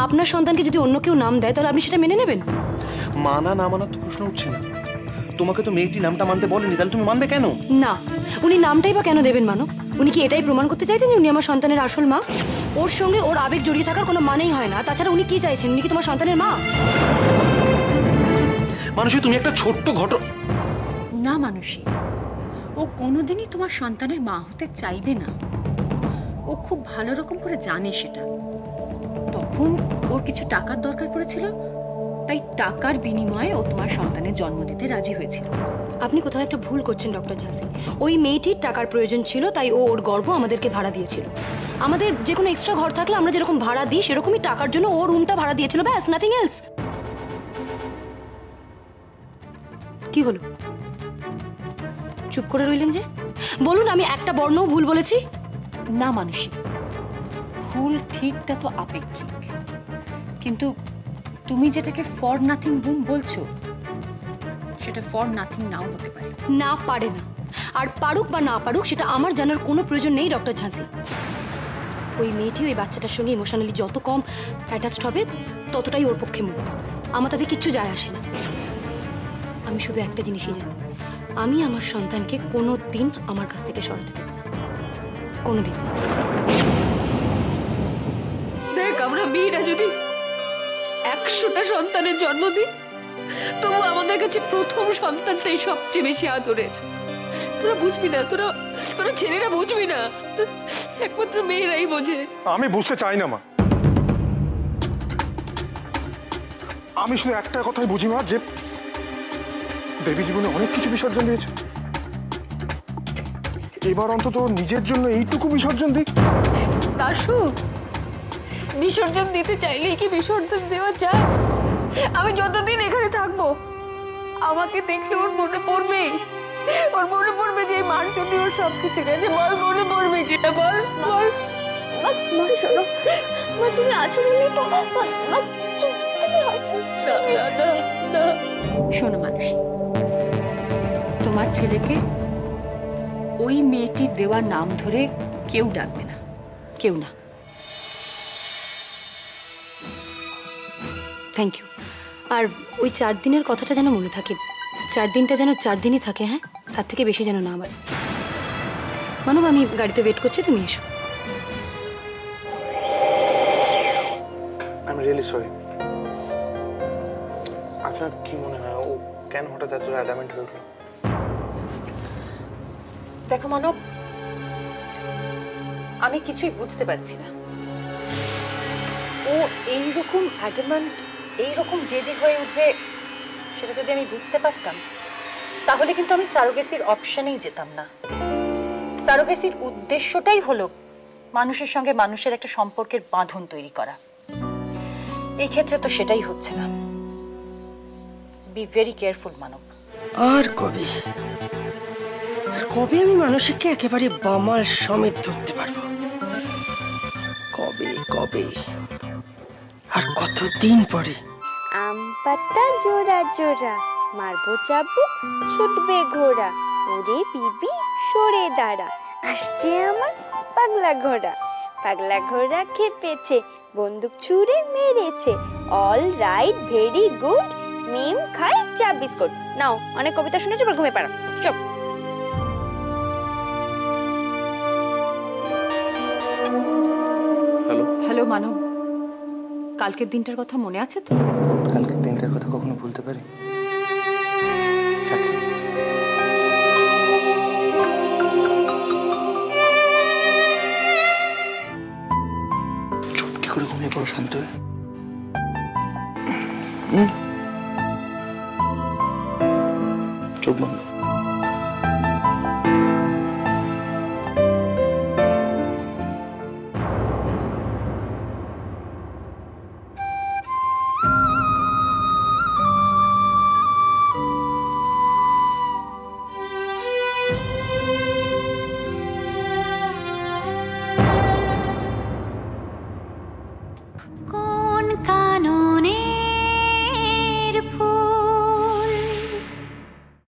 আপনার সন্তানকে যদি অন্য কেউ নাম দেয় তাহলে আপনি সেটা মেনে নেবেন? মানা না মানা তো প্রশ্ন উঠছে না। তোমাকে তো মেয়েটি নামটা মানতে বলেনি, তাহলে তুমি মানবে কেন? না, উনি নামটাই বা কেন দেবেন মানব? উনি কি এটাই প্রমাণ করতে চাইছেন যে উনি আমার সন্তানের আসল মা? ওর সঙ্গে ওর আবেগ জড়িয়ে থাকার কোনো মানেই হয় না। তাছাড়া উনি কি চাইছেন? উনি কি তোমার সন্তানের মা? মানুষী, তুমি একটা ছোট্ট না মানুষী, ও কোনোদিনই তোমার সন্তানের মা হতে চাইবে না। ও খুব ভালো রকম করে জানে সেটা। তখন ওর কিছু টাকার দরকার পড়েছিল, তাই টাকার বিনিময়ে ও তোমার সন্তানের জন্ম দিতে রাজি হয়েছিল। আপনি কোথাও একটা ভুল করছেন ডক্টর ঝাঁসি। ওই মেয়েটির টাকার প্রয়োজন ছিল, তাই ও ওর গর্ভ আমাদেরকে ভাড়া দিয়েছিল। আমাদের যে কোনো এক্সট্রা ঘর থাকলে আমরা যেরকম ভাড়া দিই সেরকমই টাকার জন্য ওর রুমটা ভাড়া দিয়েছিল, ব্যাস, নাথিং এলস। কি হলো? চুপ করে রইলেন যে? বলুন, আমি একটা বর্ণও ভুল বলেছি? না মানুষী, ভুল ঠিকটা তো আপেক্ষিক, কিন্তু তুমি যেটাকে ফর নাথিং বুম বলছো সেটা ফর নাথিং নাও হতে পারে। না পারে না, আর পারুক বা না পারুক সেটা আমার জানার কোনো প্রয়োজন নেই ডক্টর ঝাঁসি। ওই মেয়েটি ওই বাচ্চাটার সঙ্গে ইমোশনালি যত কম অ্যাটাচড হবে ততটাই ওর পক্ষে মুখ। আমার তাতে কিচ্ছু যায় আসে না। আমি শুধু একটা জিনিসই জানি, আমি আমার সন্তানকে কোনো দিন আমার কাছ থেকে সরাতে দেব, কোনো দিন। দেখ, আমরা মেয়েরা যদি 100টা সন্তানের জন্ম দিই, তবু আমাদের কাছে প্রথম সন্তানটাই সবচেয়ে বেশি আদরের। তোরা বুঝবি না, তোরা ছেলেরা বুঝবি না, একমাত্র মেয়েরাই বোঝে। আমি বুঝতে চাই না মা। আমি শুধু একটা কথাই বুঝি মা, যে দেবী জীবনে অনেক কিছু বিসর্জন দিয়েছে, এবার অন্তত নিজের জন্য এইটুকু বিসর্জন দিই। দাশু, বিসর্জন দিতে চাইলেই কি বিসর্জন দেওয়া যায়? আমি যতদিন এখানে থাকবো আমাকে দেখলে ওর মনে পড়বে, ওর মনে পড়বে যে মার জন্য ওর সবকিছু গেছে। বল, মনে পড়বে কিনা বল বল। মা শোনো, মা তুমি আছো বলেই তো। শোনো মানুষী, তোমার ছেলেকে ওই মেয়েটির দেওয়া নাম ধরে কেউ ডাকবে না, কেউ না। Thank you. আর ওই 4 দিনের কথাটা যেন মনে থাকে, 4 দিনটা যেন 4 দিনই থাকে। হ্যাঁ, তার থেকে বেশি যেন না হয়। মানব, আমি গাড়িতে ওয়েট করছি, তুমি এসো। I am really sorry. আপনার কি মনে হয় ও কেন হঠাৎ এত অ্যাডামেন্ট হয়ে উঠলো? দেখো মানব, আমি কিছুই বুঝতে পারছি না। ও এইরকম অ্যাডামেন্ট, এইরকম জেদি হয়ে উঠবে সেটা যদি আমি বুঝতে পারতাম তাহলে কিন্তু আমি সারোগেসির অপশনেই যেতাম না। সারোগেসির উদ্দেশ্যটাই হলো মানুষের সঙ্গে মানুষের একটা সম্পর্কের বাঁধন তৈরি করা। এই ক্ষেত্রে তো সেটাই হচ্ছে না। বি ভেরি কেয়ারফুল মানব। আর কবে আমি মানুষকে একেবারে বামাল সমেত ধরতে পারবো? কবে কবে আর কতদিন পরে? আম পাতা জোড়া জোড়া, মারবো চাবুক ছুটবে ঘোড়া, ওরে বিবি সরে দাঁড়া, আসছে আমার পাগলা ঘোড়া। পাগলা ঘোড়া খেপেছে, বন্দুক ছুঁড়ে মেরেছে, অল রাইট ভেরি গুড, মিম খাই চা বিস্কুট। নাও, অনেক কবিতা শুনেছো, ঘুমিয়ে পারো, চুপ। হ্যালো হ্যালো মানব, কালকের দিনটার কথা মনে আছে তো? কালকের দিনটার কথা কখনো ভুলতে পারি? সাক্ষী, চুপটি করে ঘুমিয়ে পড়ো শান্ত হয়ে। চোখ বন্ধ।